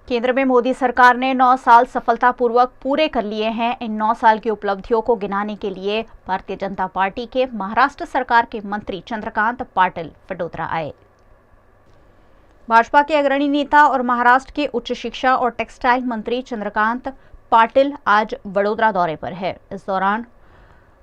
केंद्र में मोदी सरकार ने 9 साल सफलतापूर्वक पूरे कर लिए हैं। इन 9 साल की उपलब्धियों को गिनाने के लिए भारतीय जनता पार्टी के महाराष्ट्र सरकार के मंत्री चंद्रकांत पाटिल वडोदरा आए। भाजपा के अग्रणी नेता और महाराष्ट्र के उच्च शिक्षा और टेक्सटाइल मंत्री चंद्रकांत पाटिल आज वडोदरा दौरे पर है। इस दौरान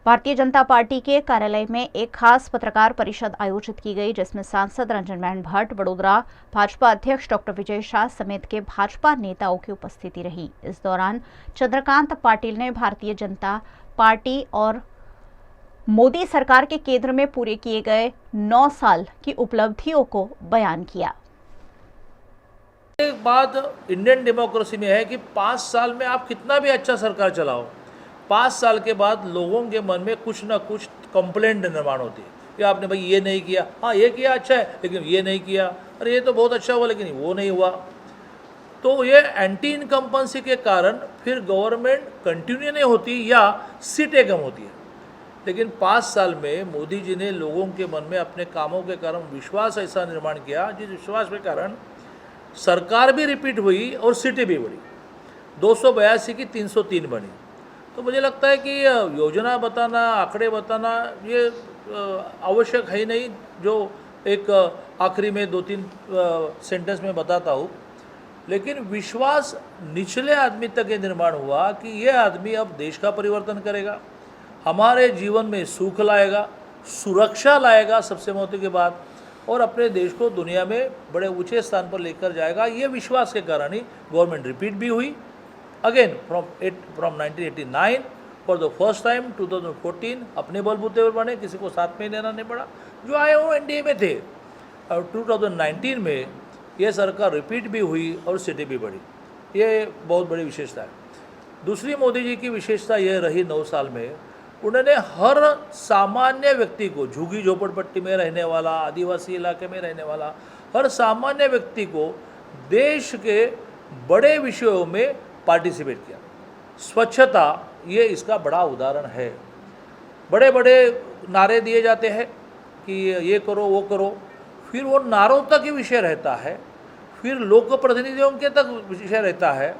भारतीय जनता पार्टी के कार्यालय में एक खास पत्रकार परिषद आयोजित की गई, जिसमें सांसद रंजन बहन भट्ट, वडोदरा भाजपा अध्यक्ष डॉक्टर विजय शाह समेत के भाजपा नेताओं की उपस्थिति रही। इस दौरान चंद्रकांत पाटिल ने भारतीय जनता पार्टी और मोदी सरकार के केंद्र में पूरे किए गए 9 साल की उपलब्धियों को बयान किया। एक बात इंडियन डेमोक्रेसी में है कि 5 साल में आप कितना भी अच्छा सरकार चलाओ, 5 साल के बाद लोगों के मन में कुछ ना कुछ कंप्लेंट निर्माण होती है कि आपने भाई ये नहीं किया, हाँ ये किया अच्छा है लेकिन ये नहीं किया, अरे ये तो बहुत अच्छा हुआ लेकिन वो नहीं हुआ। तो ये एंटी इनकम्पेंसी के कारण फिर गवर्नमेंट कंटिन्यू नहीं होती या सीटें कम होती है। लेकिन 5 साल में मोदी जी ने लोगों के मन में अपने कामों के कारण विश्वास ऐसा निर्माण किया, जिस विश्वास के कारण सरकार भी रिपीट हुई और सीटें भी बढ़ी, 282 की 303 बनी। तो मुझे लगता है कि योजना बताना, आंकड़े बताना ये आवश्यक है ही नहीं, जो एक आखिरी में 2-3 सेंटेंस में बताता हूँ। लेकिन विश्वास निचले आदमी तक ये निर्माण हुआ कि ये आदमी अब देश का परिवर्तन करेगा, हमारे जीवन में सुख लाएगा, सुरक्षा लाएगा सबसे महत्व की बात, और अपने देश को दुनिया में बड़े ऊंचे स्थान पर लेकर जाएगा। ये विश्वास के कारण ही गवर्नमेंट रिपीट भी हुई again from 1989 for the first time 2014 अपने बलबूते पर बने, किसी को साथ में लेना नहीं पड़ा, जो आए वो एनडीए में थे। और 2019 में ये सरकार रिपीट भी हुई और सीटें भी बढ़ी, ये बहुत बड़ी विशेषता है। दूसरी मोदी जी की विशेषता यह रही 9 साल में, उन्होंने हर सामान्य व्यक्ति को, झुग्गी झोपड़पट्टी में रहने वाला, आदिवासी इलाके में रहने वाला हर सामान्य व्यक्ति को देश के बड़े विषयों में पार्टिसिपेट किया। स्वच्छता ये इसका बड़ा उदाहरण है। बड़े बड़े नारे दिए जाते हैं कि ये करो वो करो, फिर वो नारों तक ही विषय रहता है, फिर लोक प्रतिनिधियों के तक विषय रहता है।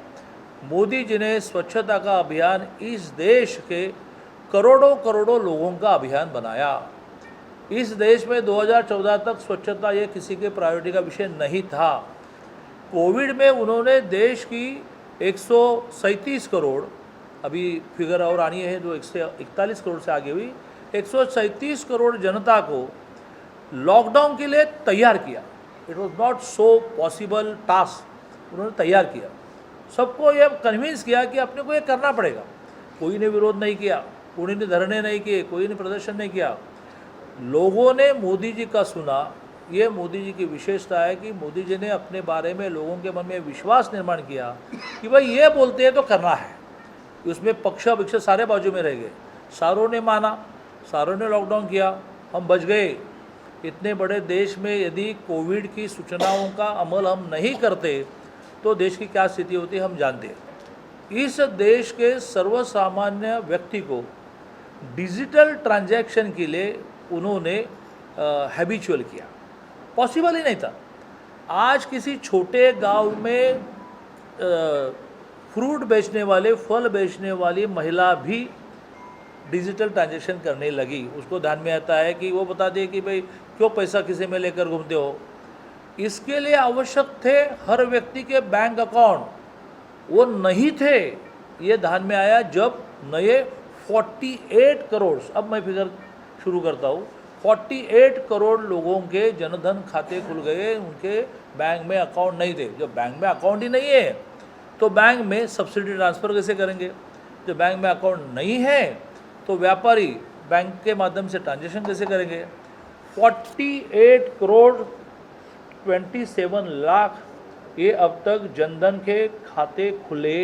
मोदी जी ने स्वच्छता का अभियान इस देश के करोड़ों करोड़ों लोगों का अभियान बनाया। इस देश में 2014 तक स्वच्छता ये किसी के प्रायोरिटी का विषय नहीं था। कोविड में उन्होंने देश की 137 करोड़, अभी फिगर और आनी है जो 141 करोड़ से आगे हुई, 137 करोड़ जनता को लॉकडाउन के लिए तैयार किया। It was not so possible task, उन्होंने तैयार किया, सबको ये कन्विंस किया कि अपने को ये करना पड़ेगा। कोई ने विरोध नहीं किया, कोई ने धरने नहीं किए, कोई ने प्रदर्शन नहीं किया, लोगों ने मोदी जी का सुना। ये मोदी जी की विशेषता है कि मोदी जी ने अपने बारे में लोगों के मन में विश्वास निर्माण किया कि भाई ये बोलते हैं तो करना है। उसमें पक्ष विपक्ष सारे बाजू में रह गए, सारों ने माना, सारों ने लॉकडाउन किया, हम बच गए। इतने बड़े देश में यदि कोविड की सूचनाओं का अमल हम नहीं करते तो देश की क्या स्थिति होती हम जानते हैं। इस देश के सर्वसामान्य व्यक्ति को डिजिटल ट्रांजैक्शन के लिए उन्होंने हैबिचुअल किया, पॉसिबल ही नहीं था। आज किसी छोटे गांव में फ्रूट बेचने वाले, फल बेचने वाली महिला भी डिजिटल ट्रांजैक्शन करने लगी। उसको ध्यान में आता है कि वो बता दे कि भाई क्यों पैसा किसी में लेकर घूमते हो। इसके लिए आवश्यक थे हर व्यक्ति के बैंक अकाउंट, वो नहीं थे। ये ध्यान में आया जब नए 48 करोड़, अब मैं फिगर शुरू करता हूँ, 48 करोड़ लोगों के जनधन खाते खुल गए, उनके बैंक में अकाउंट नहीं थे। जब बैंक में अकाउंट ही नहीं है तो बैंक में सब्सिडी ट्रांसफ़र कैसे करेंगे। जब बैंक में अकाउंट नहीं है तो व्यापारी बैंक के माध्यम से ट्रांजैक्शन कैसे करेंगे। 48 करोड़ 27 लाख ये अब तक जनधन के खाते खुले।